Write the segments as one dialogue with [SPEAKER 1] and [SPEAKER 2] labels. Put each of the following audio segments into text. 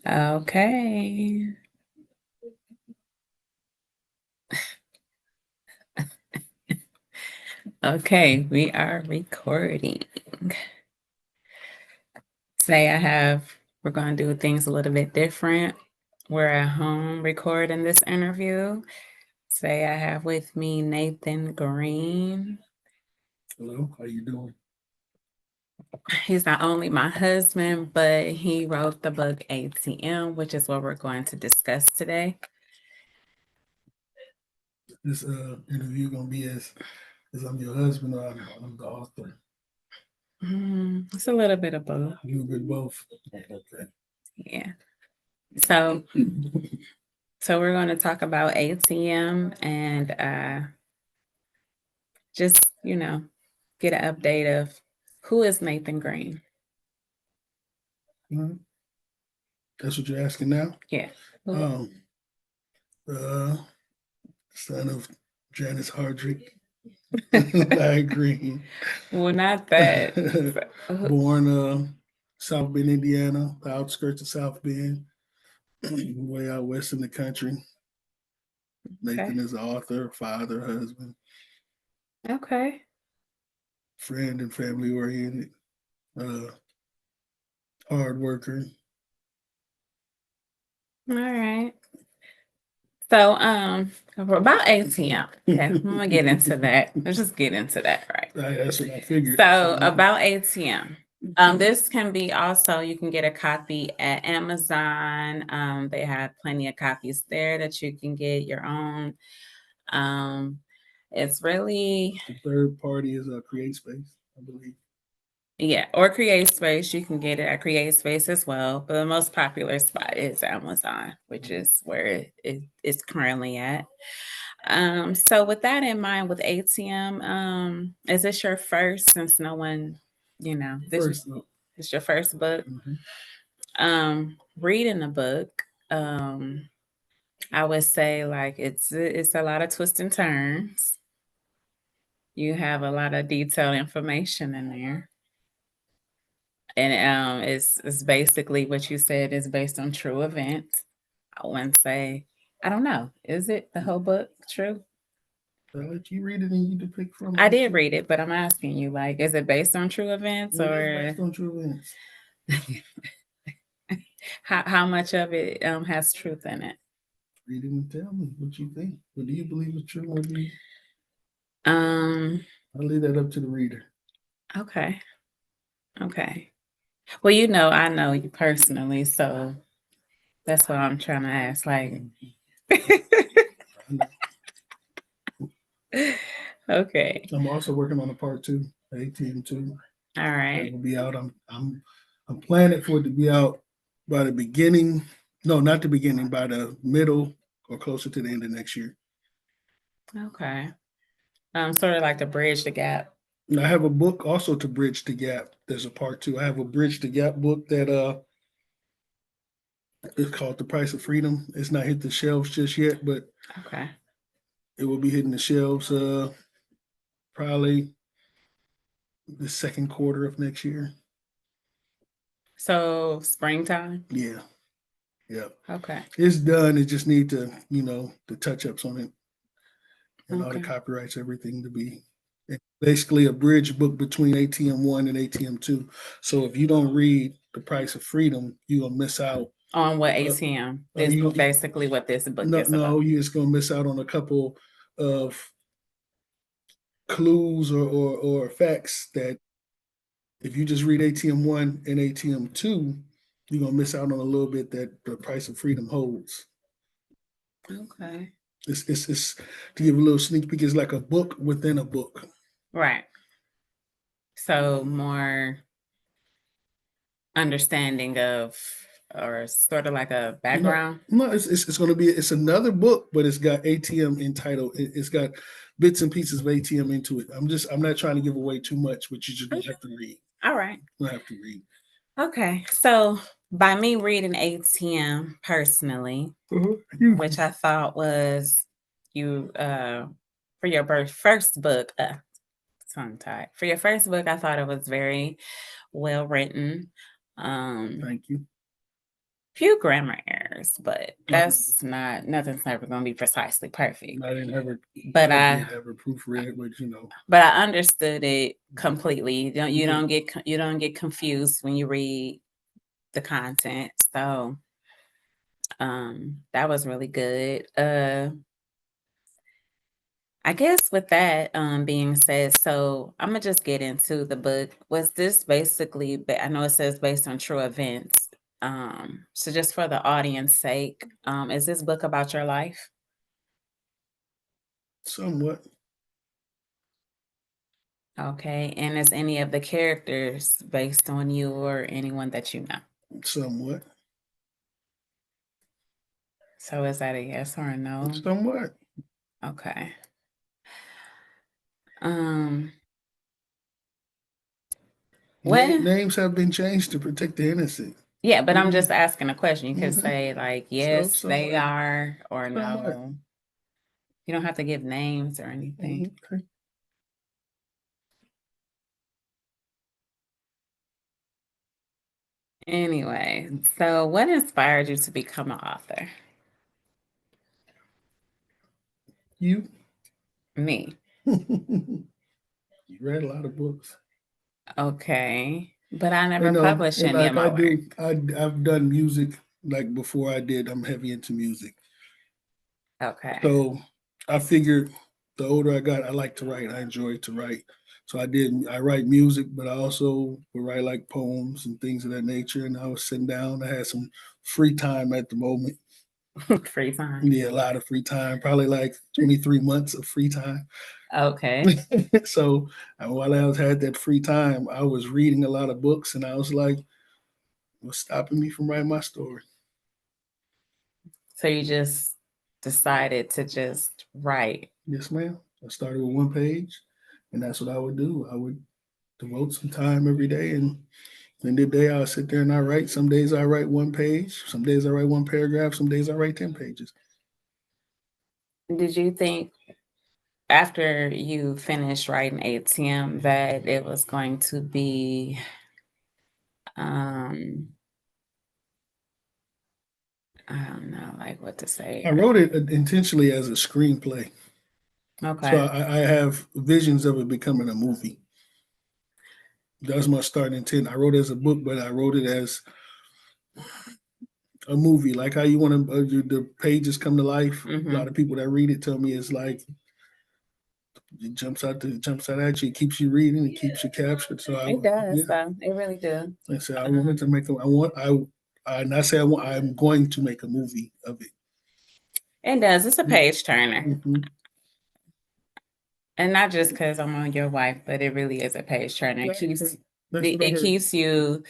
[SPEAKER 1] Okay. Okay, we are recording. We're going to do things a little bit different. We're at home recording this interview. Today I have with me Nathan Green.
[SPEAKER 2] Hello, how you doing?
[SPEAKER 1] He's not only my husband, but he wrote the book A.T.M, which is what we're going to discuss today.
[SPEAKER 2] This interview gonna be as I'm your husband or I'm the author.
[SPEAKER 1] It's a little bit of both.
[SPEAKER 2] A little bit both. Okay.
[SPEAKER 1] Yeah. So we're going to talk about A.T.M and just, get an update of who is Nathan Green.
[SPEAKER 2] That's what you're asking now?
[SPEAKER 1] Yeah.
[SPEAKER 2] Son of Janice Hardrick. I agree.
[SPEAKER 1] Well, not that.
[SPEAKER 2] Born South Bend, Indiana, the outskirts of South Bend, way out west in the country. Nathan is an author, father, husband.
[SPEAKER 1] Okay.
[SPEAKER 2] Friend and family oriented. Hard worker.
[SPEAKER 1] All right. So, about A.T.M. Okay, I'm gonna get into that. Let's just get into that, right?
[SPEAKER 2] That's what I figured.
[SPEAKER 1] So, about A.T.M. This can be also, you can get a copy at Amazon. They have plenty of copies there that you can get your own. It's really
[SPEAKER 2] The third party is CreateSpace, I believe.
[SPEAKER 1] Yeah, or CreateSpace. You can get it at CreateSpace as well. But the most popular spot is Amazon, which is where it is currently at. So with that in mind, with A.T.M, is this your first, since no one, it's your first book? Reading the book, I would say like it's a lot of twists and turns. You have a lot of detailed information in there. And it's basically what you said is based on true events. I wouldn't say, I don't know. Is it the whole book true?
[SPEAKER 2] I'll let you read it and you depict from it.
[SPEAKER 1] I did read it, but I'm asking you, like, is it based on true events
[SPEAKER 2] It
[SPEAKER 1] or
[SPEAKER 2] is based on true events.
[SPEAKER 1] how much of it has truth in it?
[SPEAKER 2] Read it and tell me what you think. What do you believe is true? What do you?
[SPEAKER 1] Um.
[SPEAKER 2] I'll leave that up to the reader.
[SPEAKER 1] Okay. Okay. Well, I know you personally, so that's what I'm trying to ask. Like, okay.
[SPEAKER 2] I'm also working on a part 2, A.T.M 2.
[SPEAKER 1] All right.
[SPEAKER 2] It will be out. I'm planning for it to be out by the beginning. No, not the beginning. By the middle or closer to the end of next year.
[SPEAKER 1] Okay. Sort of like to bridge the gap.
[SPEAKER 2] And I have a book also to bridge the gap. There's a part 2. I have a bridge the gap book that it's called The Price of Freedom. It's not hit the shelves just yet, but
[SPEAKER 1] Okay.
[SPEAKER 2] it will be hitting the shelves probably the second quarter of next year.
[SPEAKER 1] So springtime?
[SPEAKER 2] Yeah. Yeah.
[SPEAKER 1] Okay.
[SPEAKER 2] It's done. It just need to, the touch ups on it and all the
[SPEAKER 1] Okay.
[SPEAKER 2] copyrights, everything to be basically a bridge book between A.T.M 1 and A.T.M 2. So if you don't read The Price of Freedom, you'll miss out
[SPEAKER 1] On what A.T.M. This
[SPEAKER 2] you-
[SPEAKER 1] basically what this book
[SPEAKER 2] no,
[SPEAKER 1] is about.
[SPEAKER 2] you're just gonna miss out on a couple of clues or facts that if you just read A.T.M 1 and A.T.M 2, you're gonna miss out on a little bit that The Price of Freedom holds.
[SPEAKER 1] Okay.
[SPEAKER 2] It's to give a little sneak peek. It's like a book within a book.
[SPEAKER 1] Right. So more understanding of, or sort of like a background.
[SPEAKER 2] No, it's going to be it's another book, but it's got A.T.M entitled. It's got bits and pieces of A.T.M into it. I'm not trying to give away too much, but you just have to read.
[SPEAKER 1] All right.
[SPEAKER 2] You have to read.
[SPEAKER 1] Okay. So by me reading A.T.M personally, which I thought was you for your first book, tongue tied. For your first book, I thought it was very well written.
[SPEAKER 2] Thank you.
[SPEAKER 1] few grammar errors, but
[SPEAKER 2] Mhm.
[SPEAKER 1] that's not nothing's never going to be precisely perfect.
[SPEAKER 2] I didn't ever,
[SPEAKER 1] But
[SPEAKER 2] I
[SPEAKER 1] I
[SPEAKER 2] did ever proofread, but you know,
[SPEAKER 1] but I understood it completely. You
[SPEAKER 2] Yeah.
[SPEAKER 1] don't get confused when you read the content. So that was really good. I guess with that being said, so I'm gonna just get into the book. Was this basically? I know it says based on true events. So just for the audience sake, is this book about your life?
[SPEAKER 2] somewhat,
[SPEAKER 1] Okay, and is any of the characters based on you or anyone that you know?
[SPEAKER 2] somewhat,
[SPEAKER 1] So is that a yes or a no?
[SPEAKER 2] somewhat.
[SPEAKER 1] Okay. Um, what?
[SPEAKER 2] Names have been changed to protect the innocent.
[SPEAKER 1] Yeah, but I'm
[SPEAKER 2] Mhm.
[SPEAKER 1] just asking a question. You could
[SPEAKER 2] Mhm.
[SPEAKER 1] say like
[SPEAKER 2] So,
[SPEAKER 1] yes, they
[SPEAKER 2] somewhat,
[SPEAKER 1] are, or
[SPEAKER 2] somewhat.
[SPEAKER 1] no. You don't have to give names or anything.
[SPEAKER 2] Okay.
[SPEAKER 1] Anyway, so what inspired you to become an author?
[SPEAKER 2] You,
[SPEAKER 1] Me.
[SPEAKER 2] you read a lot of books.
[SPEAKER 1] Okay. But I
[SPEAKER 2] You
[SPEAKER 1] never
[SPEAKER 2] know,
[SPEAKER 1] published
[SPEAKER 2] and
[SPEAKER 1] any of
[SPEAKER 2] like
[SPEAKER 1] my work.
[SPEAKER 2] I've done music. Like before I did, I'm heavy into music.
[SPEAKER 1] Okay.
[SPEAKER 2] So I figured the older I got, I like to write. I enjoy to write. So I write music, but I also would write like poems and things of that nature. And I was sitting down. I had some free time at the moment.
[SPEAKER 1] Free time.
[SPEAKER 2] Yeah, a lot of free time, probably like 23 months of free time.
[SPEAKER 1] Okay.
[SPEAKER 2] So while I was had that free time, I was reading a lot of books, and I was like, "What's stopping me from writing my story?"
[SPEAKER 1] So you just decided to just write.
[SPEAKER 2] Yes, ma'am. I started with one page, and that's what I would do. I would devote some time every day, and in the day I'll sit there and I write. Some days I write one page, some days I write one paragraph, some days I write 10 pages.
[SPEAKER 1] Did you think after you finished writing A.T.M that it was going to be um I don't know like what to say.
[SPEAKER 2] I wrote it intentionally as a screenplay. So
[SPEAKER 1] Okay.
[SPEAKER 2] I have visions of it becoming a movie. That's my starting intent. I wrote it as a book, but I wrote it as a movie. Like how you want to, the pages come to life. A lot
[SPEAKER 1] Mm-hmm.
[SPEAKER 2] of people that read it tell me it's like it jumps out at you, it keeps you reading, it keeps you captured. So
[SPEAKER 1] It does,
[SPEAKER 2] yeah,
[SPEAKER 1] though. It really do.
[SPEAKER 2] I said I wanted to make a, I want, I and I say I'm going to make a movie of it.
[SPEAKER 1] It does. It's a page turner.
[SPEAKER 2] Mhm.
[SPEAKER 1] And not just because I'm on your wife, but it really is a page turner. It keeps
[SPEAKER 2] That's what I
[SPEAKER 1] it
[SPEAKER 2] heard.
[SPEAKER 1] keeps you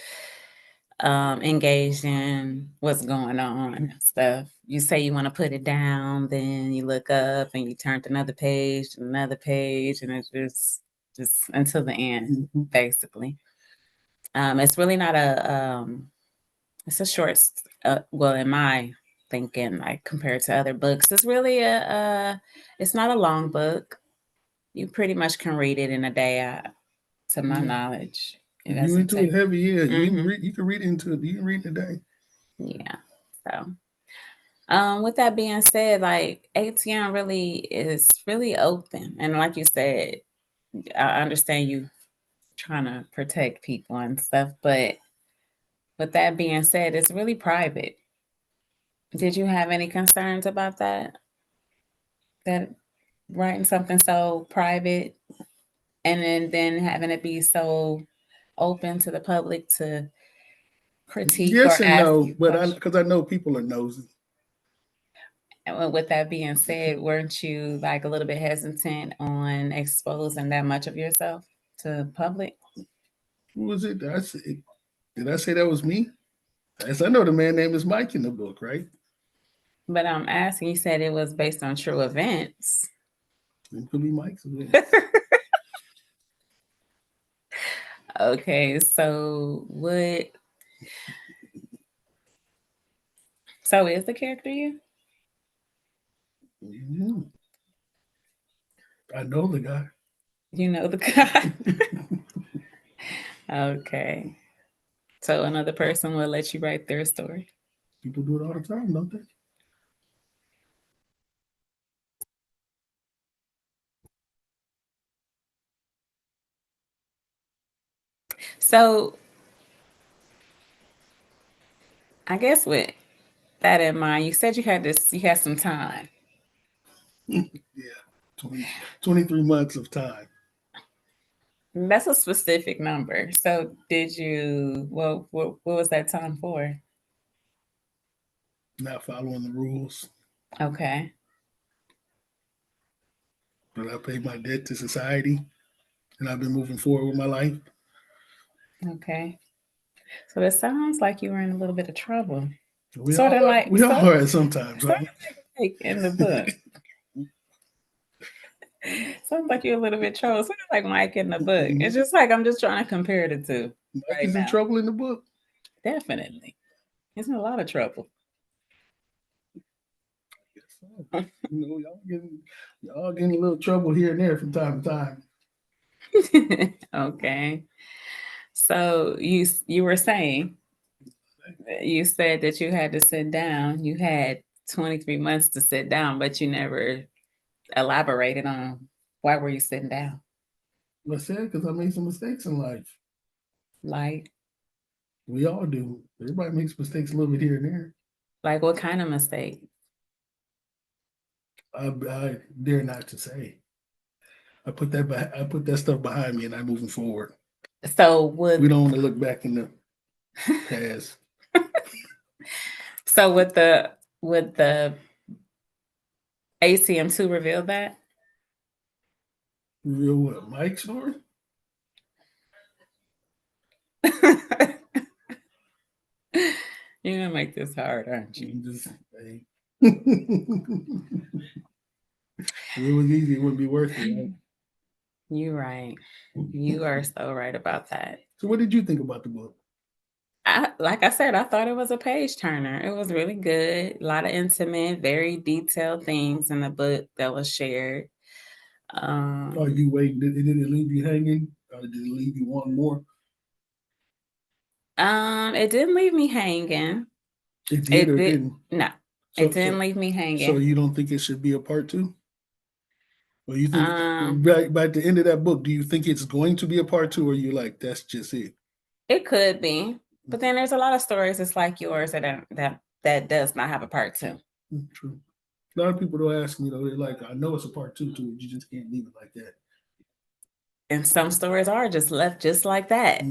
[SPEAKER 1] engaged in what's going on and stuff. You say you want to put it down, then you look up and you turn to another page, and it's just until the end,
[SPEAKER 2] Mhm.
[SPEAKER 1] basically. It's really not a it's a short well in my thinking, like compared to other books, it's really it's not a long book. You pretty much can read it in a day, to my
[SPEAKER 2] Yeah.
[SPEAKER 1] knowledge. It
[SPEAKER 2] If you
[SPEAKER 1] doesn't
[SPEAKER 2] into it
[SPEAKER 1] take.
[SPEAKER 2] heavy, yeah,
[SPEAKER 1] Hmm.
[SPEAKER 2] you can read into it. You can read it a day.
[SPEAKER 1] Yeah. So, with that being said, like ATM really is really open, and like you said, I understand you trying to protect people and stuff, but with that being said, it's really private. Did you have any concerns about that? That writing something so private and then having it be so open to the public to critique
[SPEAKER 2] Yes
[SPEAKER 1] or
[SPEAKER 2] and
[SPEAKER 1] ask
[SPEAKER 2] no,
[SPEAKER 1] you
[SPEAKER 2] but
[SPEAKER 1] questions.
[SPEAKER 2] because I know people are nosy.
[SPEAKER 1] And with that being said, weren't you like a little bit hesitant on exposing that much of yourself to public?
[SPEAKER 2] Who was it? Did I say that was me? As I know, the man name is Mike in the book, right?
[SPEAKER 1] But I'm asking, you said it was based on true events.
[SPEAKER 2] It could be Mike's events.
[SPEAKER 1] Okay, so what? So is the character you?
[SPEAKER 2] Mhm. I know the guy.
[SPEAKER 1] You know the guy. Okay. So another person will let you write their story.
[SPEAKER 2] People do it all the time, don't they?
[SPEAKER 1] So I guess with that in mind, you said you had some time.
[SPEAKER 2] Yeah, 20, 23 months of time.
[SPEAKER 1] That's a specific number. So did you, well, what was that time for?
[SPEAKER 2] Not following the rules,
[SPEAKER 1] Okay.
[SPEAKER 2] but I paid my debt to society, and I've been moving forward with my life.
[SPEAKER 1] Okay. So it sounds like you were in a little bit of trouble.
[SPEAKER 2] We
[SPEAKER 1] Sort
[SPEAKER 2] all
[SPEAKER 1] of like,
[SPEAKER 2] we all are sometimes,
[SPEAKER 1] sort
[SPEAKER 2] right?
[SPEAKER 1] of like in the book. Sounds like you're a little bit trouble. Sort of like Mike in the book. It's just like I'm just trying to compare the two
[SPEAKER 2] Mike
[SPEAKER 1] right
[SPEAKER 2] is in
[SPEAKER 1] now.
[SPEAKER 2] trouble in the book.
[SPEAKER 1] Definitely. He's in a lot of trouble.
[SPEAKER 2] Yes, so. Y'all getting a little trouble here and there from time to time.
[SPEAKER 1] Okay. So you were saying, you said that you had to sit down. You had 23 months to sit down, but you never elaborated on why were you sitting down?
[SPEAKER 2] I said because I made some mistakes in life.
[SPEAKER 1] Like
[SPEAKER 2] We all do. Everybody makes mistakes a little bit here and there.
[SPEAKER 1] like what kind of mistake?
[SPEAKER 2] I dare not to say. I put that stuff behind me, and I'm moving forward.
[SPEAKER 1] So
[SPEAKER 2] We don't want to look back in the past.
[SPEAKER 1] so with the ATM2 reveal that?
[SPEAKER 2] Real what? Mike story?
[SPEAKER 1] You're gonna make this hard, aren't you?
[SPEAKER 2] Just, hey. If it was easy, it wouldn't be worth it. Right?
[SPEAKER 1] You're right. You are so right about that.
[SPEAKER 2] So, what did you think about the book?
[SPEAKER 1] Like I said, I thought it was a page turner. It was really good. A lot of intimate, very detailed things in the book that was shared.
[SPEAKER 2] Are you waiting? Did it leave you hanging? Or did it leave you wanting more?
[SPEAKER 1] It didn't leave me hanging.
[SPEAKER 2] It did or
[SPEAKER 1] did
[SPEAKER 2] didn't?
[SPEAKER 1] no,
[SPEAKER 2] So,
[SPEAKER 1] it didn't leave me hanging.
[SPEAKER 2] So you don't think it should be a part two? Or you think by the end of that book, do you think it's going to be a part two, or you like that's just it?
[SPEAKER 1] It could be, but then there's a lot of stories that's like yours that does not have a part two.
[SPEAKER 2] True. A lot of people don't ask me though. They're like, I know it's a part two to it. You just can't leave it like that.
[SPEAKER 1] And some stories are just left just like that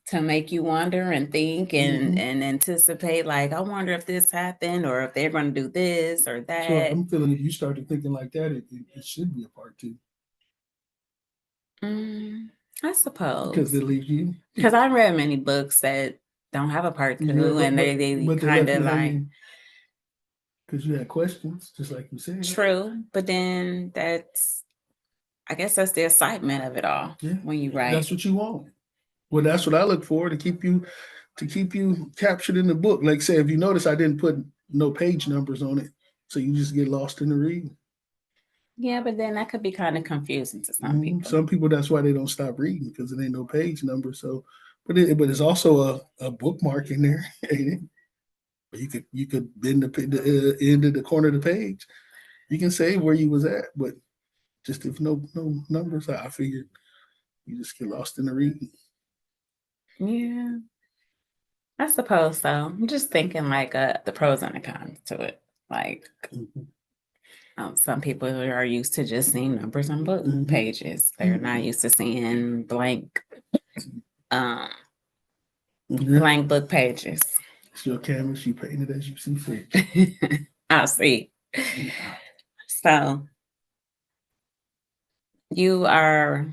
[SPEAKER 1] to make you wonder and think and anticipate. Like, I wonder if this happened or if they're going to do this or that.
[SPEAKER 2] So I'm feeling if you started thinking like that, it should be a part two.
[SPEAKER 1] I suppose
[SPEAKER 2] because it leaves you.
[SPEAKER 1] Because I read many books that don't have a part two, and they kind of like
[SPEAKER 2] because you had questions, just like you said.
[SPEAKER 1] True, but then I guess that's the excitement of it all.
[SPEAKER 2] Yeah,
[SPEAKER 1] when you write,
[SPEAKER 2] that's what you want. Well, that's what I look for to keep you captured in the book. Like say, if you notice, I didn't put no page numbers on it, so you just get lost in the reading.
[SPEAKER 1] Yeah, but then that could be kind of confusing to some people.
[SPEAKER 2] Some people, that's why they don't stop reading because it ain't no page number. So, but it's also a bookmark in there, ain't it? But you could bend the end of the corner of the page. You can say where you was at, but just if no numbers, I figured you just get lost in the reading.
[SPEAKER 1] Yeah, I suppose so. I'm just thinking like the pros and the cons to it. Like some people are used to just seeing numbers on book pages. They're not used to seeing blank blank book pages.
[SPEAKER 2] It's your canvas. You paint it as you see fit.
[SPEAKER 1] I see. So you are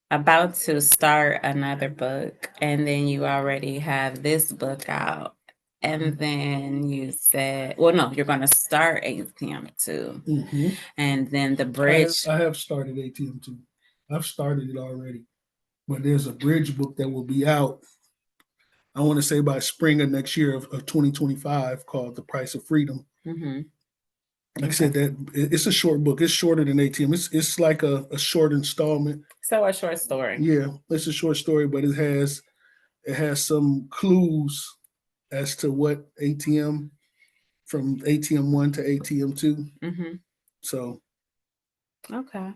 [SPEAKER 1] about to start another book, and then you already have this book out, and then you said, well, no, you're going to start ATM2, and then the bridge.
[SPEAKER 2] I have started ATM2. I've started it already, but there's a bridge book that will be out, I want to say by spring of next year of 2025, called The Price of Freedom. Like I said, that it's a short book. It's shorter than ATM. It's like a short installment.
[SPEAKER 1] So a short story.
[SPEAKER 2] Yeah, it's a short story, but it has some clues as to what ATM from ATM 1 to ATM 2.
[SPEAKER 1] Mm-hmm.
[SPEAKER 2] So,
[SPEAKER 1] Okay.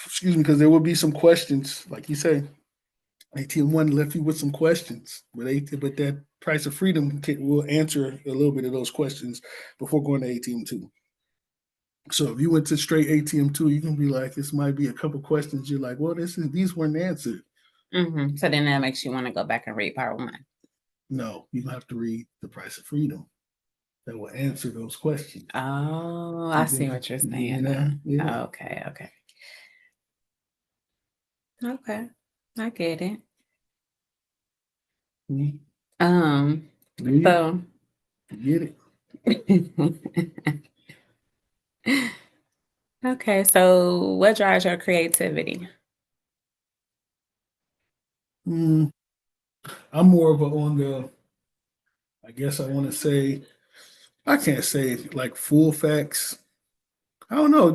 [SPEAKER 2] excuse me, because there will be some questions, like you say. ATM 1 left you with some questions, but that price of freedom will answer a little bit of those questions before going to ATM 2. So if you went to straight ATM 2, you can be like, this might be a couple questions. You're like, well, these weren't answered.
[SPEAKER 1] Mm-hmm. So then that makes you want to go back and read part 1.
[SPEAKER 2] No, you have to read the price of freedom that will answer those questions.
[SPEAKER 1] Oh, I see what you're saying now.
[SPEAKER 2] Yeah.
[SPEAKER 1] Okay, okay. Okay. I get it.
[SPEAKER 2] Mhm.
[SPEAKER 1] Um,
[SPEAKER 2] Yeah,
[SPEAKER 1] so
[SPEAKER 2] get it.
[SPEAKER 1] okay, so what drives your creativity?
[SPEAKER 2] Mm, I'm more of a on the, I guess I want to say, I can't say like full facts. I don't know,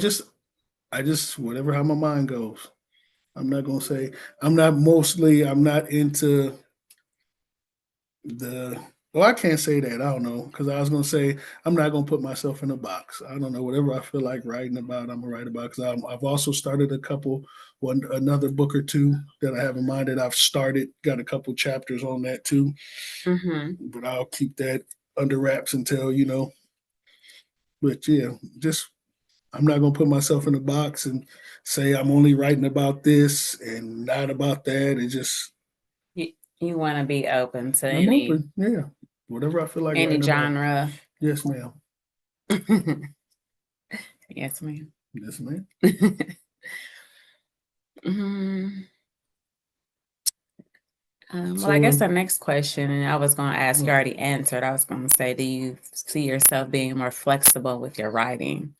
[SPEAKER 2] I just, whatever how my mind goes. I'm not going to say, I'm not into the, well, I can't say that. I don't know. Because I was going to say, I'm not going to put myself in a box. I don't know. Whatever I feel like writing about, I'm going to write about. Because I've also started another book or two that I have in mind that I've started, got a couple chapters on that too.
[SPEAKER 1] Mm-hmm.
[SPEAKER 2] But I'll keep that under wraps until, but yeah, just I'm not gonna put myself in a box and say I'm only writing about this and not about that. It's just
[SPEAKER 1] You want to be open to
[SPEAKER 2] I'm open, yeah. Whatever I feel like
[SPEAKER 1] any
[SPEAKER 2] writing about.
[SPEAKER 1] genre.
[SPEAKER 2] Yes, ma'am.
[SPEAKER 1] Yes, ma'am.
[SPEAKER 2] Yes, ma'am.
[SPEAKER 1] Mm, well, I guess
[SPEAKER 2] So
[SPEAKER 1] the next question, and I was going to ask, you already answered. I was going to say, do you see yourself being more flexible with your writing?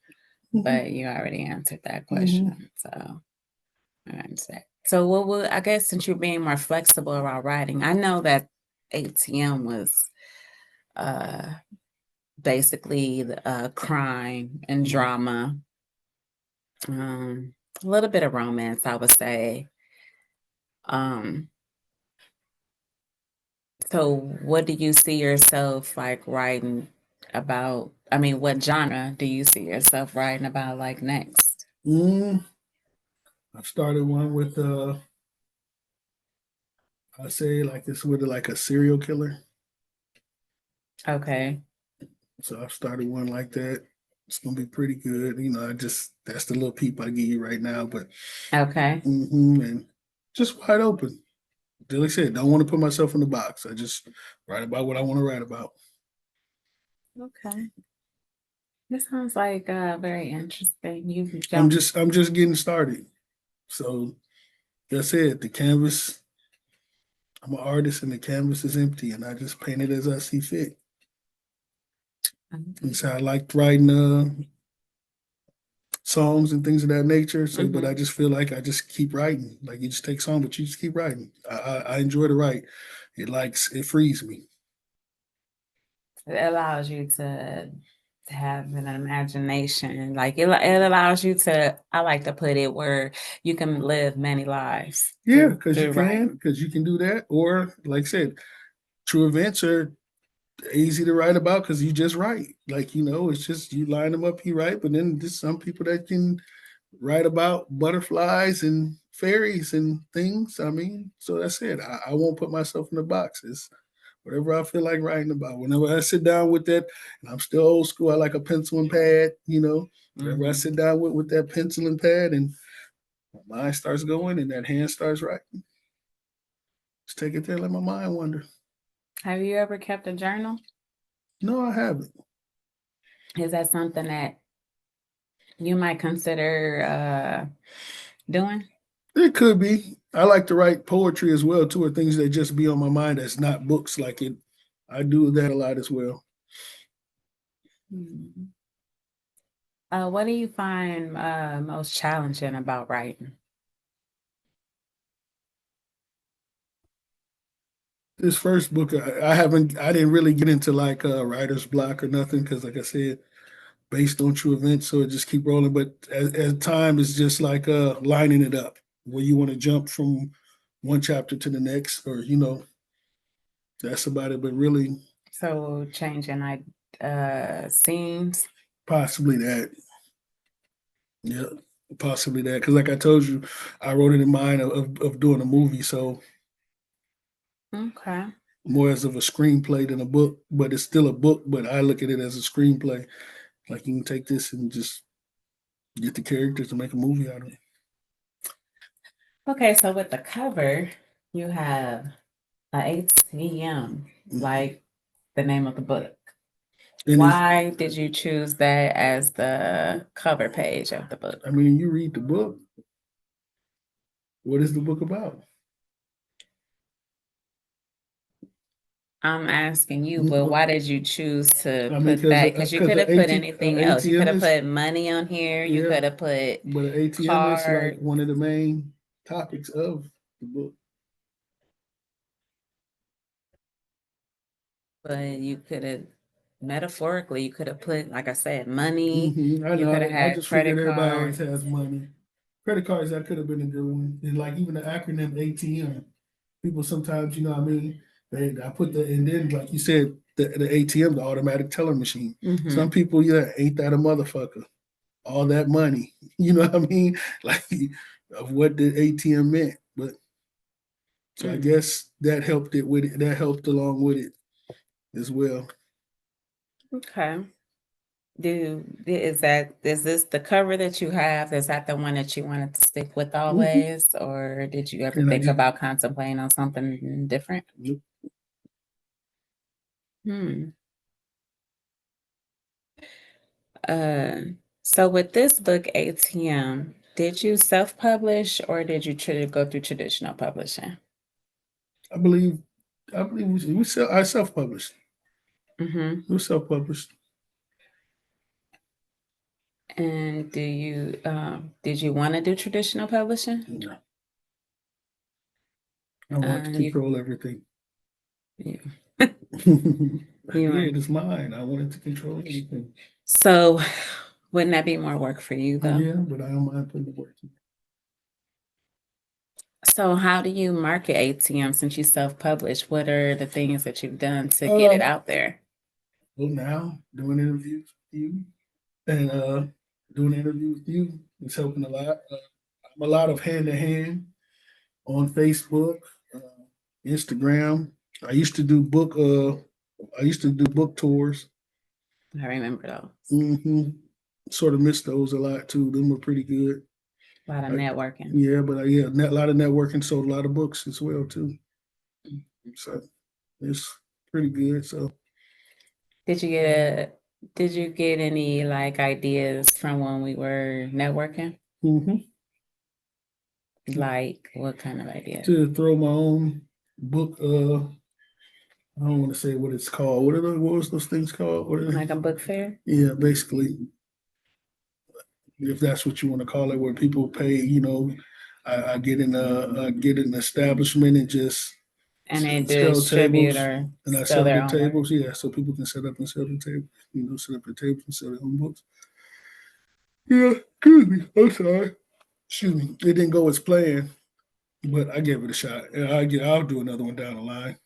[SPEAKER 1] But you already answered that question. So I understand. So what would, I guess, since you're being more flexible about writing, I know that ATM was uh basically crime and drama, a little bit of romance, I would say. Um, so what do you see yourself like writing about? I mean, what genre do you see yourself writing about like next?
[SPEAKER 2] I started one with I say like this with like a serial killer.
[SPEAKER 1] Okay.
[SPEAKER 2] So I've started one like that. It's gonna be pretty good. I just that's the little peep I give you right now, but
[SPEAKER 1] Okay.
[SPEAKER 2] and just wide open. Like I said, don't want to put myself in the box. I just write about what I want to write about.
[SPEAKER 1] Okay. This sounds like very interesting. You
[SPEAKER 2] I'm
[SPEAKER 1] jumped.
[SPEAKER 2] just I'm just getting started. So that's it. The canvas. I'm an artist, and the canvas is empty, and I just paint it as I see fit. And so I liked writing songs and things of that nature. So, but I just feel like I just keep writing. Like you just take songs, but you just keep writing. I enjoy to write. It frees me.
[SPEAKER 1] It allows you to have an imagination. Like it allows you to, I like to put it where you can live many lives.
[SPEAKER 2] Yeah, because
[SPEAKER 1] write.
[SPEAKER 2] you can do that. Or like I said, true events are easy to write about because you just write. Like, it's just you line them up, you write. But then there's some people that can write about butterflies and fairies and things. I mean, so that's it. I won't put myself in the boxes. Whatever I feel like writing about. Whenever I sit down with that, and I'm still old school, I like a pencil and pad, whenever I sit down with that pencil and pad and my mind starts going and that hand starts writing, just take it there, let my mind wander.
[SPEAKER 1] Have you ever kept a journal?
[SPEAKER 2] No, I haven't.
[SPEAKER 1] Is that something that you might consider doing?
[SPEAKER 2] It could be. I like to write poetry as well too, or things that just be on my mind that's not books like it. I do that a lot as well.
[SPEAKER 1] Hmm. What do you find most challenging about writing?
[SPEAKER 2] This first book, I didn't really get into like writer's block or nothing because, like I said, based on true events, so it just keep rolling. But as time is just like lining it up, where you want to jump from one chapter to the next, or that's about it. But really,
[SPEAKER 1] So changing like scenes.
[SPEAKER 2] Possibly that. Yeah, possibly that. Because like I told you, I wrote it in mind of doing a movie, so
[SPEAKER 1] Okay.
[SPEAKER 2] more as of a screenplay than a book. But it's still a book, but I look at it as a screenplay. Like you can take this and just get the characters to make a movie out of it.
[SPEAKER 1] Okay, so with the cover, you have a ATM, like the name of the book.
[SPEAKER 2] And
[SPEAKER 1] Why did you choose that as the cover page of the book?
[SPEAKER 2] I mean, you read the book. What is the book about?
[SPEAKER 1] I'm asking you, but
[SPEAKER 2] Mm,
[SPEAKER 1] why did you choose to
[SPEAKER 2] I mean,
[SPEAKER 1] put that? Because you could
[SPEAKER 2] the
[SPEAKER 1] have put
[SPEAKER 2] AT,
[SPEAKER 1] anything else. You could
[SPEAKER 2] ATM
[SPEAKER 1] have
[SPEAKER 2] is
[SPEAKER 1] put money on here. You
[SPEAKER 2] yeah,
[SPEAKER 1] could have put
[SPEAKER 2] but an ATM is like
[SPEAKER 1] card,
[SPEAKER 2] one of the main topics of the book.
[SPEAKER 1] but you could have metaphorically, you could have put, like I said, money.
[SPEAKER 2] I
[SPEAKER 1] You could
[SPEAKER 2] know.
[SPEAKER 1] have
[SPEAKER 2] I
[SPEAKER 1] had
[SPEAKER 2] just figured
[SPEAKER 1] credit
[SPEAKER 2] everybody always
[SPEAKER 1] cards.
[SPEAKER 2] has money. Credit cards, that could have been a good one. And like even the acronym ATM, people sometimes, you know what I mean? I put the, and then like you said, the ATM, the automatic teller machine.
[SPEAKER 1] Mm-hmm.
[SPEAKER 2] Some people, yeah, ain't that a motherfucker? All that money, you know what I mean? Like of what the ATM meant. But so I guess that helped it with it. That helped along with it as well.
[SPEAKER 1] Okay. Is this the cover that you have? Is that the one that you wanted to stick with always, or did you ever
[SPEAKER 2] And I
[SPEAKER 1] think
[SPEAKER 2] just,
[SPEAKER 1] about contemplating on something different? Hmm. Uh, so with this book, ATM, did you self-publish or did you go through traditional publishing?
[SPEAKER 2] I believe, I self-published.
[SPEAKER 1] Mm-hmm.
[SPEAKER 2] We self-published.
[SPEAKER 1] And did you want to do traditional publishing?
[SPEAKER 2] No, I want to
[SPEAKER 1] You,
[SPEAKER 2] control everything.
[SPEAKER 1] you,
[SPEAKER 2] Like,
[SPEAKER 1] you
[SPEAKER 2] yeah,
[SPEAKER 1] were,
[SPEAKER 2] it is mine. I wanted to control everything.
[SPEAKER 1] so wouldn't that be more work for you though?
[SPEAKER 2] Yeah, but I don't mind putting the work in.
[SPEAKER 1] So how do you market ATM since you self-publish? What are the things that you've done to get it
[SPEAKER 2] Uh,
[SPEAKER 1] out there?
[SPEAKER 2] well, now doing interviews with you and doing interviews with you is helping a lot. I'm a lot of hand to hand on Facebook, uh, Instagram. I used to do book. I used to do book tours.
[SPEAKER 1] I remember those.
[SPEAKER 2] Sort of missed those a lot too. Them were pretty good.
[SPEAKER 1] A lot of
[SPEAKER 2] Like,
[SPEAKER 1] networking.
[SPEAKER 2] yeah, but yeah, a lot of networking, sold a lot of books as well too. So it's pretty good. So
[SPEAKER 1] Did you get did you get any like ideas from when we were networking?
[SPEAKER 2] mhm.
[SPEAKER 1] Like what kind of ideas?
[SPEAKER 2] To throw my own book. I don't want to say what it's called. What was those things called? What are they?
[SPEAKER 1] Like a book fair?
[SPEAKER 2] Yeah, basically, if that's what you want to call it, where people pay. I get an establishment and just
[SPEAKER 1] And they
[SPEAKER 2] sell
[SPEAKER 1] distribute
[SPEAKER 2] tables,
[SPEAKER 1] or
[SPEAKER 2] and I
[SPEAKER 1] sell
[SPEAKER 2] sell
[SPEAKER 1] their
[SPEAKER 2] the
[SPEAKER 1] own work.
[SPEAKER 2] tables. Yeah, so people can set up and sell the table. Set up the tables and sell their own books. Yeah, excuse me. I'm sorry. Excuse me. It didn't go as planned, but I gave it a shot. I'll do another one down the line.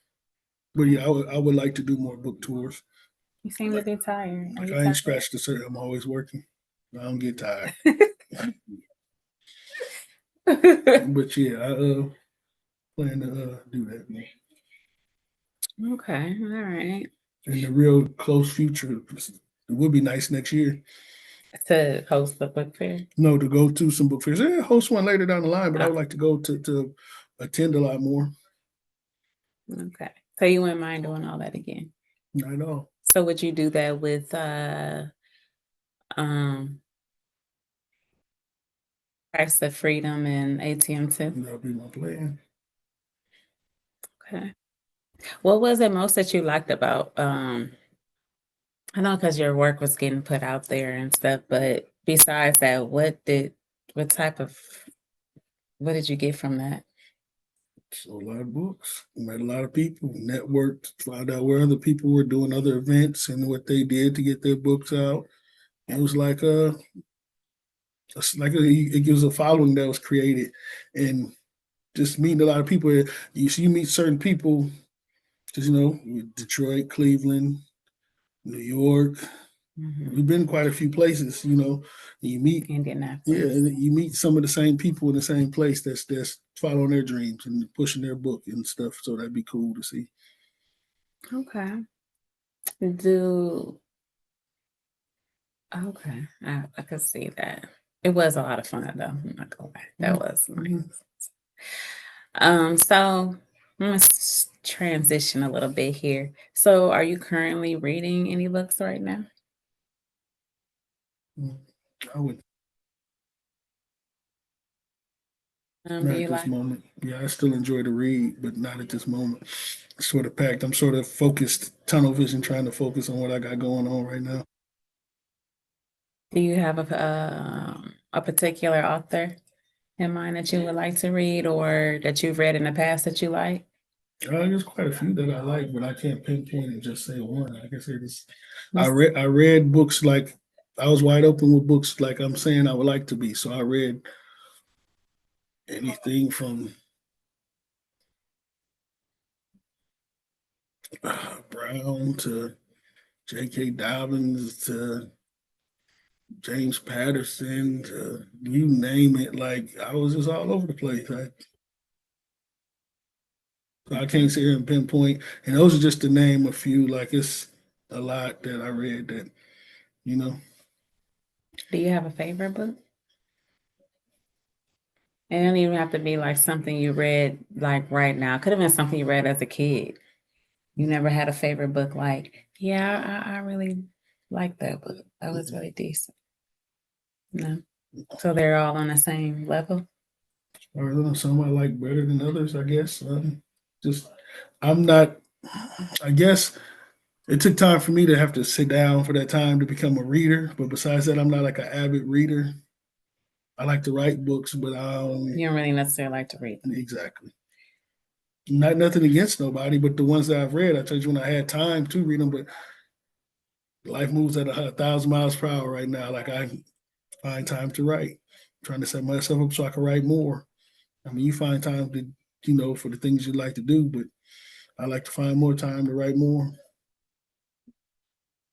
[SPEAKER 2] But yeah, I would like to do more book tours.
[SPEAKER 1] You seem to
[SPEAKER 2] Like,
[SPEAKER 1] be tired. Are
[SPEAKER 2] like
[SPEAKER 1] you
[SPEAKER 2] I ain't
[SPEAKER 1] tired?
[SPEAKER 2] scratched the surface. I'm always working. I don't get tired. But yeah, I plan to do that, man.
[SPEAKER 1] Okay, all right.
[SPEAKER 2] In the real close future, it would be nice next year.
[SPEAKER 1] To host the book fair.
[SPEAKER 2] No, to go to some book fairs. Yeah, host one later down the line, but I
[SPEAKER 1] Oh,
[SPEAKER 2] would like to go to attend a lot more.
[SPEAKER 1] okay. So you wouldn't mind doing all that again.
[SPEAKER 2] Not at all.
[SPEAKER 1] So would you do that with um Price of Freedom and ATM too?
[SPEAKER 2] That'll be my plan.
[SPEAKER 1] Okay. What was it most that you liked about I know because your work was getting put out there and stuff, but besides that, what type of what did you get from that?
[SPEAKER 2] So a lot of books, met a lot of people, networked, found out where other people were doing other events and what they did to get their books out. It was like it gives a following that was created, and just meeting a lot of people. You meet certain people, Because with Detroit, Cleveland, New York, we've been quite a few places. You meet, yeah,
[SPEAKER 1] Indianapolis.
[SPEAKER 2] and you meet some of the same people in the same place that's following their dreams and pushing their book and stuff. So that'd be cool to see.
[SPEAKER 1] Okay. Do okay. I could see that. It was a lot of fun though. I'm not gonna lie. That was nice. So let's transition a little bit here. So are you currently reading any books right now?
[SPEAKER 2] I would
[SPEAKER 1] Do
[SPEAKER 2] not
[SPEAKER 1] you
[SPEAKER 2] at this
[SPEAKER 1] like?
[SPEAKER 2] moment. Yeah, I still enjoy to read, but not at this moment. Sort of packed. I'm sort of focused, tunnel vision, trying to focus on what I got going on right now.
[SPEAKER 1] Do you have a particular author in mind that you would like to read, or that you've read in the past that you like?
[SPEAKER 2] There's quite a few that I like, but I can't pinpoint and just say one. Like I said, I read books like I was wide open with books like I'm saying I would like to be. So I read anything from Brown to J.K. Dobbins to James Patterson to you name it. Like I was just all over the place. I can't sit here and pinpoint. And those are just to name a few. Like it's a lot that I read that, you know.
[SPEAKER 1] Do you have a favorite book? It don't even have to be like something you read like right now. Could have been something you read as a kid. You never had a favorite book like, yeah, I really like that book. That was really decent. No. So they're all on the same level.
[SPEAKER 2] Or some I like better than others, I guess. Just I'm not. I guess it took time for me to have to sit down for that time to become a reader. But besides that, I'm not like an avid reader. I like to write books, but I don't
[SPEAKER 1] You don't really necessarily like to read them.
[SPEAKER 2] exactly. Not nothing against nobody, but the ones that I've read, I told you when I had time to read them. But life moves at 1,000 miles per hour right now. Like I find time to write. I'm trying to set myself up so I can write more. I mean, you find time to, for the things you like to do, but I like to find more time to write more.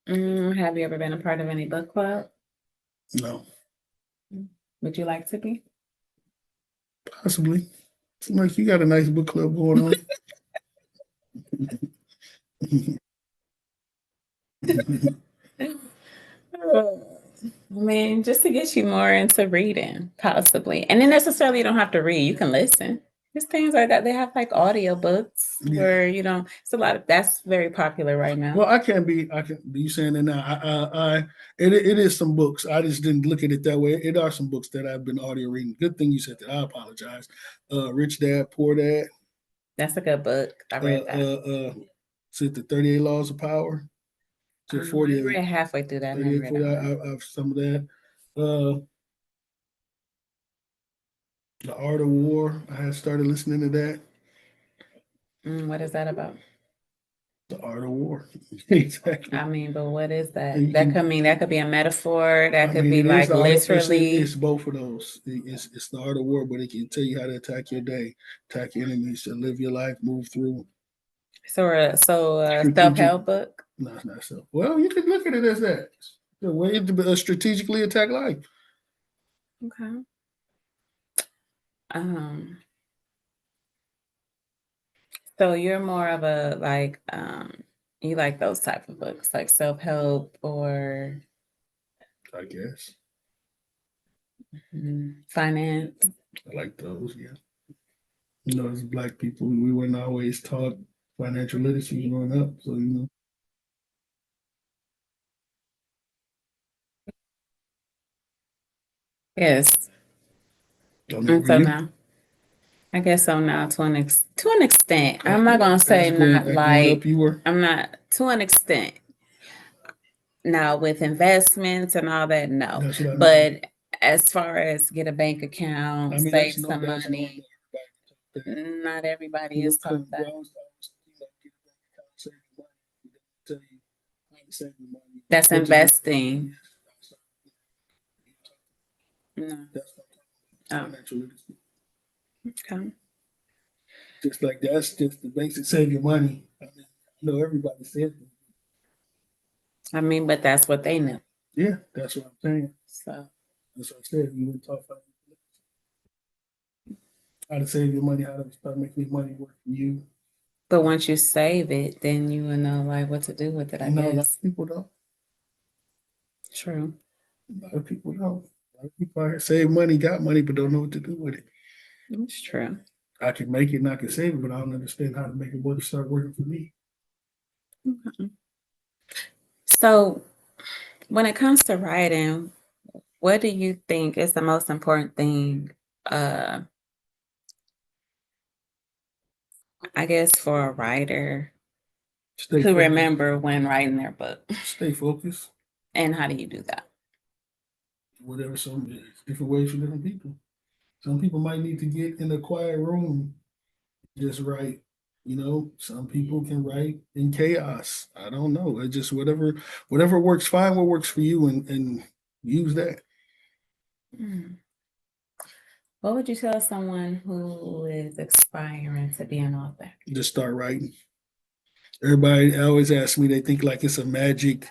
[SPEAKER 1] Have you ever been a part of any book club?
[SPEAKER 2] No,
[SPEAKER 1] Would you like to be?
[SPEAKER 2] possibly. Seems like you got a nice book club going on.
[SPEAKER 1] I mean, just to get you more into reading, possibly. And then necessarily you don't have to read, you can listen. There's things like that. They have like audio books
[SPEAKER 2] Yeah.
[SPEAKER 1] where it's a lot of that's very popular right now.
[SPEAKER 2] Well, I can be you saying that now. It is some books. I just didn't look at it that way. It are some books that I've been audio reading. Good thing you said that. I apologize. Rich Dad, Poor Dad.
[SPEAKER 1] That's a good book. I read that.
[SPEAKER 2] Is it the 38 Laws of Power? Is it
[SPEAKER 1] I
[SPEAKER 2] 48?
[SPEAKER 1] read halfway through that. I never
[SPEAKER 2] 38,
[SPEAKER 1] read
[SPEAKER 2] 40,
[SPEAKER 1] that.
[SPEAKER 2] I've some of that. The Art of War. I had started listening to that.
[SPEAKER 1] What is that about?
[SPEAKER 2] The Art of War. Exactly.
[SPEAKER 1] I mean, but what is that?
[SPEAKER 2] And you
[SPEAKER 1] That
[SPEAKER 2] can,
[SPEAKER 1] could mean that could be a metaphor. That
[SPEAKER 2] I
[SPEAKER 1] could
[SPEAKER 2] mean,
[SPEAKER 1] be
[SPEAKER 2] it is
[SPEAKER 1] like
[SPEAKER 2] the art.
[SPEAKER 1] literally.
[SPEAKER 2] It's both of those. It's the art of war, but it can tell you how to attack your day, attack your enemies, to live your life, move through.
[SPEAKER 1] So a
[SPEAKER 2] Strategic.
[SPEAKER 1] self-help book.
[SPEAKER 2] No, it's not so. Well, you can look at it as that. The way to strategically attack life.
[SPEAKER 1] Okay. Um, so you're more of a you like those type of books, like self-help or
[SPEAKER 2] I guess
[SPEAKER 1] finance.
[SPEAKER 2] I like those. Yeah. As Black people, we weren't always taught financial literacy growing up, so
[SPEAKER 1] Yes.
[SPEAKER 2] I mean,
[SPEAKER 1] And
[SPEAKER 2] were
[SPEAKER 1] so
[SPEAKER 2] you?
[SPEAKER 1] now, I guess so now to an extent. I'm not gonna say not
[SPEAKER 2] Growing up,
[SPEAKER 1] like
[SPEAKER 2] you were.
[SPEAKER 1] I'm not to an extent. Now with investments and all that, no.
[SPEAKER 2] That's what I mean.
[SPEAKER 1] But as far as get a bank account,
[SPEAKER 2] I mean,
[SPEAKER 1] save
[SPEAKER 2] that's
[SPEAKER 1] some
[SPEAKER 2] normal.
[SPEAKER 1] money, not everybody
[SPEAKER 2] People
[SPEAKER 1] is taught
[SPEAKER 2] come
[SPEAKER 1] that.
[SPEAKER 2] grown, get a bank account, save your money. They don't tell you how to save your money.
[SPEAKER 1] That's
[SPEAKER 2] What to do.
[SPEAKER 1] investing. No.
[SPEAKER 2] That's
[SPEAKER 1] Oh,
[SPEAKER 2] financial literacy.
[SPEAKER 1] okay.
[SPEAKER 2] Just like that's just the basic save your money. I mean, No, everybody said that.
[SPEAKER 1] I mean, but that's what they knew.
[SPEAKER 2] Yeah, that's what I'm saying.
[SPEAKER 1] So,
[SPEAKER 2] That's what I said. You would talk about how to save your money, how to start making your money work for you.
[SPEAKER 1] but once you save it, then you will know like what to do with it, I
[SPEAKER 2] A lot
[SPEAKER 1] guess.
[SPEAKER 2] of people don't.
[SPEAKER 1] True.
[SPEAKER 2] A lot of people don't. A lot of people out here save money, got money, but don't know what to do with it.
[SPEAKER 1] That's true.
[SPEAKER 2] I can make it and I can save it, but I don't understand how to make it work, start working for me.
[SPEAKER 1] Mhm. So, when it comes to writing, what do you think is the most important thing, uh, I guess, for a writer
[SPEAKER 2] Stay
[SPEAKER 1] to
[SPEAKER 2] focused.
[SPEAKER 1] remember when writing their book?
[SPEAKER 2] Stay focused.
[SPEAKER 1] And how do you do that?
[SPEAKER 2] Whatever, some different ways for different people. Some people might need to get in a quiet room, just write. You know, some people can write in chaos. I don't know. It just whatever works. Find what works for you and use that.
[SPEAKER 1] Hmm. What would you tell someone who is aspiring to be an author?
[SPEAKER 2] Just start writing. Everybody always asks me. They think like it's a magic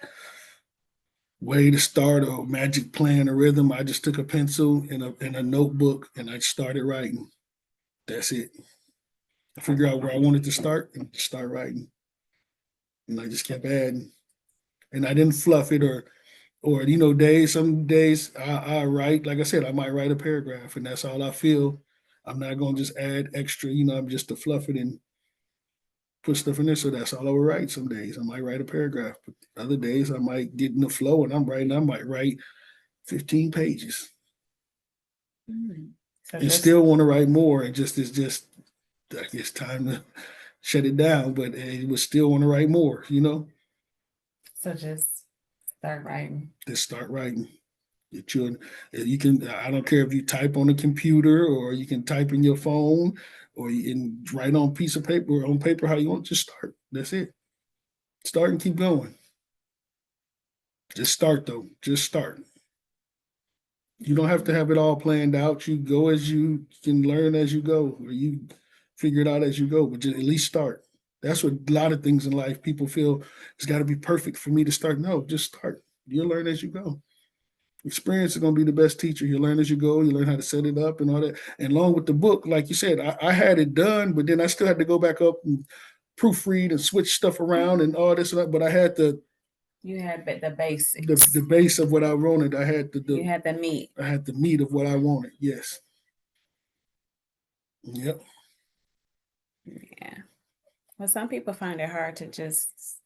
[SPEAKER 2] way to start or magic plan or rhythm. I just took a pencil and a notebook and I started writing. That's it. I figured out where I wanted to start and start writing. And I just kept adding. And I didn't fluff it or days. Some days I write, like I said, I might write a paragraph and that's all I feel. I'm not gonna just add extra, I'm just to fluff it and put stuff in there. So that's all I will write. Some days I might write a paragraph, but other days I might get in the flow and I'm writing, I might write 15 pages
[SPEAKER 1] Mm. So
[SPEAKER 2] and
[SPEAKER 1] just
[SPEAKER 2] still want to write more. It just is just I guess time to shut it down, but it would still want to write more.
[SPEAKER 1] just start writing.
[SPEAKER 2] Just start writing. Your children, you can. I don't care if you type on a computer or you can type in your phone or you can write on a piece of paper or on paper how you want. Just start. That's it. Start and keep going. Just start though. Just start. You don't have to have it all planned out. You go as you can learn as you go, or you figure it out as you go, but just at least start. That's what a lot of things in life people feel it's got to be perfect for me to start. No, just start. You'll learn as you go. Experience is going to be the best teacher. You learn as you go. You learn how to set it up and all that. And along with the book, like you said, I had it done, but then I still had to go back up and proofread and switch stuff around and all this and that. But I had
[SPEAKER 1] You had the basics.
[SPEAKER 2] the base of what I wanted. I had
[SPEAKER 1] You had the meat.
[SPEAKER 2] I had the meat of what I wanted. Yes. Yep.
[SPEAKER 1] Yeah. Well, some people find it hard to just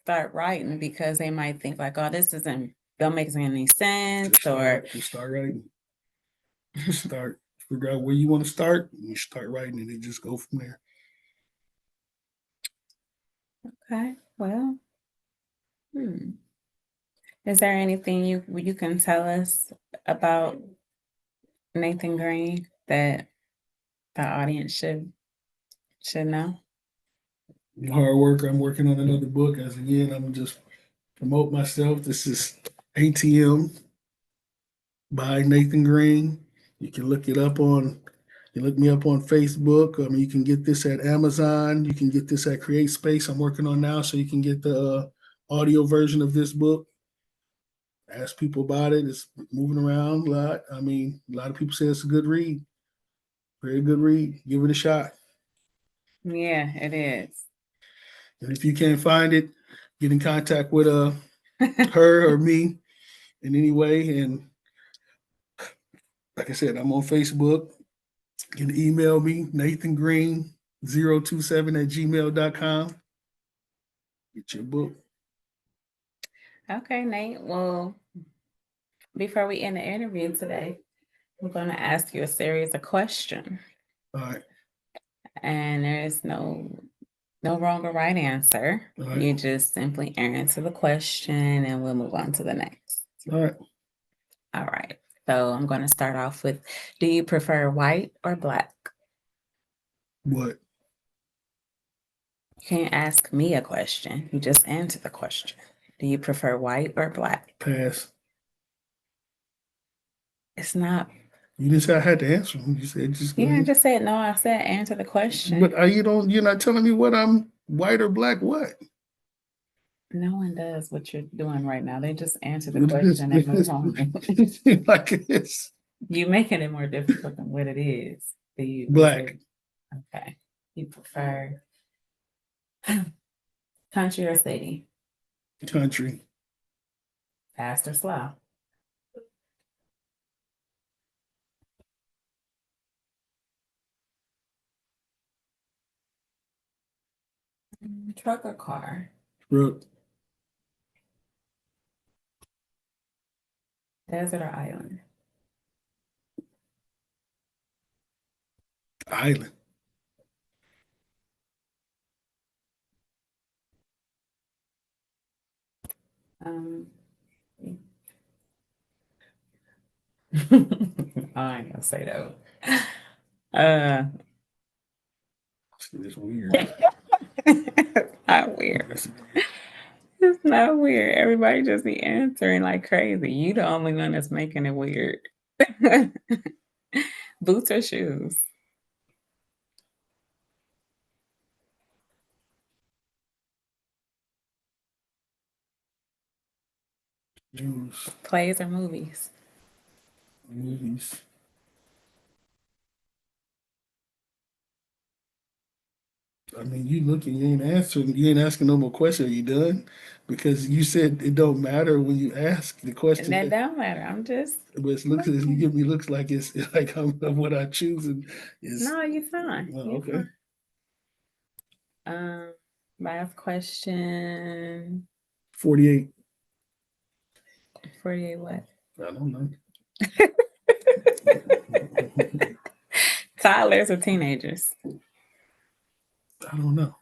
[SPEAKER 1] start writing because they might think like, "Oh, this isn't don't make any sense,"
[SPEAKER 2] Just start writing. Just start. Figure out where you want to start. And you start writing, and then just go from there.
[SPEAKER 1] Okay. Well, is there anything you can tell us about Nathan Green that the audience should know?
[SPEAKER 2] Hard work. I'm working on another book. As again, I'm just promote myself. This is A.T.M. by Nathan Green. You can look it up on. You look me up on Facebook. You can get this at Amazon. You can get this at Create Space. I'm working on now, so you can get the audio version of this book. Ask people about it. It's moving around a lot. I mean, a lot of people say it's a good read. Very good read. Give it a shot.
[SPEAKER 1] Yeah, it is.
[SPEAKER 2] And if you can't find it, get in contact with her or me in any way. And like I said, I'm on Facebook. You can email me, Nathan Green 027 at gmail.com. Get your book.
[SPEAKER 1] Okay, Nate. Well, before we end the interview today, I'm going to ask you a series of questions.
[SPEAKER 2] All right.
[SPEAKER 1] And there is no wrong or right answer.
[SPEAKER 2] All right.
[SPEAKER 1] You just simply answer the question and we'll move on to the next.
[SPEAKER 2] All right.
[SPEAKER 1] All right. So I'm going to start off with, do you prefer white or black?
[SPEAKER 2] What?
[SPEAKER 1] You can't ask me a question. You just answer the question. Do you prefer white or black?
[SPEAKER 2] Pass.
[SPEAKER 1] It's not.
[SPEAKER 2] You just I had to answer. You said just go
[SPEAKER 1] Yeah, I
[SPEAKER 2] ahead.
[SPEAKER 1] just said no. I said answer the question.
[SPEAKER 2] But you're not telling me what I'm white or black. What?
[SPEAKER 1] No one does what you're doing right now. They just answer the
[SPEAKER 2] It is-
[SPEAKER 1] question and move on.
[SPEAKER 2] like it's
[SPEAKER 1] You making it more difficult than what it is. Do you
[SPEAKER 2] black
[SPEAKER 1] okay. You prefer country or city?
[SPEAKER 2] country.
[SPEAKER 1] Fast or slow? Truck or car?
[SPEAKER 2] Truck.
[SPEAKER 1] Desert or island?
[SPEAKER 2] Island.
[SPEAKER 1] Um, I ain't gonna say that.
[SPEAKER 2] It's weird.
[SPEAKER 1] Not weird. It's not weird. Everybody just be answering like crazy. You the only one that's making it weird. Boots or shoes?
[SPEAKER 2] Juice.
[SPEAKER 1] Plays or movies?
[SPEAKER 2] Movies. I mean, you looking, you ain't answering, you ain't asking no more questions. Are you done? Because you said it don't matter when you ask the
[SPEAKER 1] And
[SPEAKER 2] question.
[SPEAKER 1] that don't matter. I'm just
[SPEAKER 2] But it looks as you give me looks like it's like I'm what I choose and is
[SPEAKER 1] no, you fine. You
[SPEAKER 2] okay.
[SPEAKER 1] fine. Last question.
[SPEAKER 2] 48.
[SPEAKER 1] 48 what?
[SPEAKER 2] I don't know.
[SPEAKER 1] Toddlers or teenagers?
[SPEAKER 2] I don't know.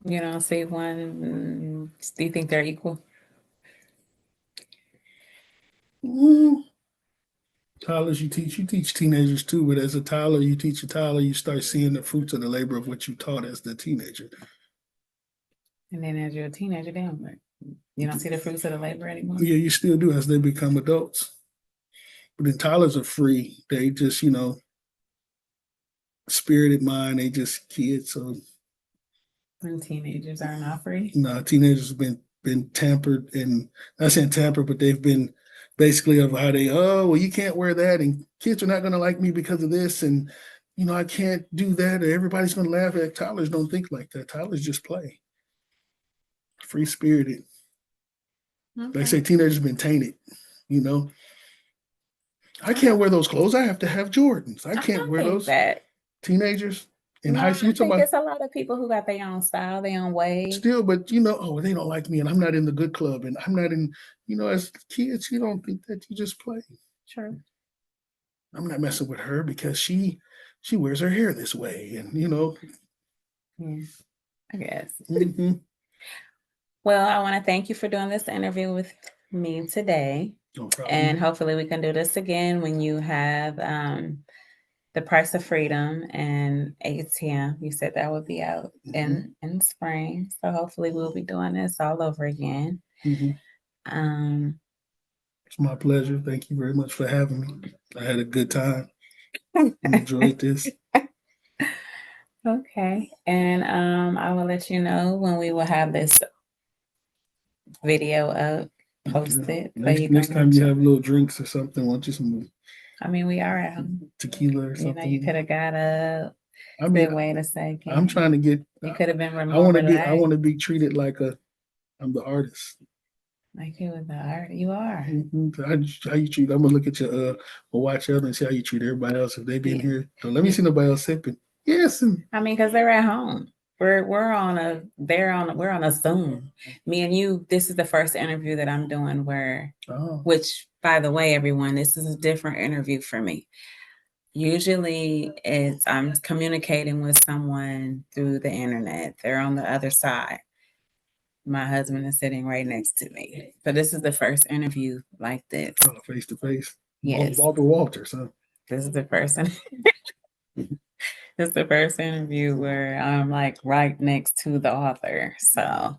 [SPEAKER 1] You don't see one. Do you think they're equal?
[SPEAKER 2] Mm. Toddlers, you teach teenagers too, but as a toddler, you teach a toddler, you start seeing the fruits of the labor of what you taught as the teenager.
[SPEAKER 1] And then as you're a teenager, damn, what? You don't see the fruits of the labor anymore?
[SPEAKER 2] Yeah, you still do as they become adults. But then toddlers are free. They just, spirited mind, they just kids. So
[SPEAKER 1] And teenagers are not free.
[SPEAKER 2] no, teenagers have been tampered and not saying tampered, but they've been basically of how they, oh, well, you can't wear that, and kids are not gonna like me because of this, and I can't do that, or everybody's gonna laugh at toddlers don't think like that. Toddlers just play. Free spirited. Like I say, teenagers have been tainted, you know. I can't wear those clothes. I have to have Jordans. I can't wear those.
[SPEAKER 1] That.
[SPEAKER 2] Teenagers in
[SPEAKER 1] No,
[SPEAKER 2] high
[SPEAKER 1] I
[SPEAKER 2] school.
[SPEAKER 1] think it's a lot of people who got their own style, their own way.
[SPEAKER 2] Still, but oh, they don't like me, and I'm not in the good club, and I'm not in. As kids, you don't think that, you just play.
[SPEAKER 1] Sure.
[SPEAKER 2] I'm not messing with her because she wears her hair this way, and
[SPEAKER 1] Yeah, I guess.
[SPEAKER 2] Mm-hmm.
[SPEAKER 1] Well, I want to thank you for doing this interview with me today.
[SPEAKER 2] No problem.
[SPEAKER 1] And hopefully we can do this again when you have The Price of Freedom and A.T.M. You said that would be out in spring. So hopefully we'll be doing this all over again.
[SPEAKER 2] It's my pleasure. Thank you very much for having me. I had a good time. Enjoyed this.
[SPEAKER 1] Okay. And I will let you know when we will have this video up posted.
[SPEAKER 2] Next time you have little drinks or something, want you some
[SPEAKER 1] I mean, we are at home.
[SPEAKER 2] tequila or something.
[SPEAKER 1] You could have got up.
[SPEAKER 2] I mean,
[SPEAKER 1] wait a second.
[SPEAKER 2] I'm trying to get.
[SPEAKER 1] You could have been
[SPEAKER 2] I want to be treated like I'm the artist.
[SPEAKER 1] Like you was the art. You are.
[SPEAKER 2] How you treat? I'm gonna look at your watch out and see how you treat everybody else if they been here. Don't let me see nobody else sipping. Yes,
[SPEAKER 1] I mean, because they're at home. We're on a Zoom. Me and you. This is the first interview that I'm doing which, by the way, everyone, this is a different interview for me. Usually, I'm communicating with someone through the internet. They're on the other side. My husband is sitting right next to me. So this is the first interview like this.
[SPEAKER 2] Face to face.
[SPEAKER 1] Yes.
[SPEAKER 2] Walter. So
[SPEAKER 1] this is the first This is the first interview where I'm like right next to the author. So,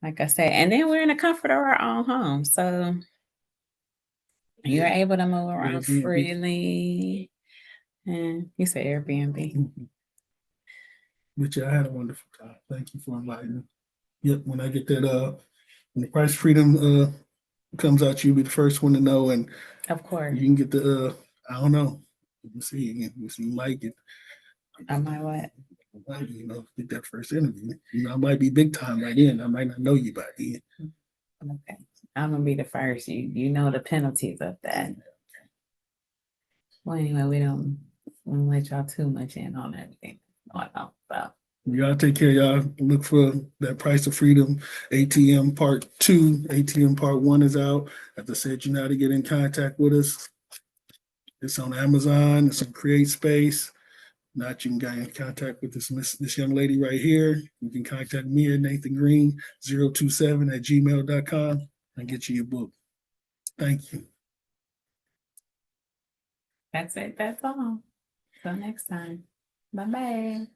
[SPEAKER 1] like I said, and then we're in the comfort of our own home. So you're able to move around freely. And you say Airbnb.
[SPEAKER 2] But yeah, I had a wonderful time. Thank you for inviting me. Yep, when I get that when the price freedom comes out, you'll be the first one to know, and
[SPEAKER 1] Of course.
[SPEAKER 2] you can get the I don't know. We'll see. You might get
[SPEAKER 1] I might what?
[SPEAKER 2] Get that first interview. I might be big time by then. I might not know you by then.
[SPEAKER 1] Okay. I'm gonna be the first. You know the penalties of that. Well, anyway, we don't let y'all too much in on everything going on. So
[SPEAKER 2] Y'all take care, y'all. Look for that Price of Freedom ATM Part 2. ATM Part 1 is out. As I said, you know how to get in contact with us. It's on Amazon. It's on Create Space. Not you can get in contact with this young lady right here. You can contact me at Nathan Green 027@gmail.com and get you your book. Thank you.
[SPEAKER 1] that's it. That's all. Till next time. Bye bye.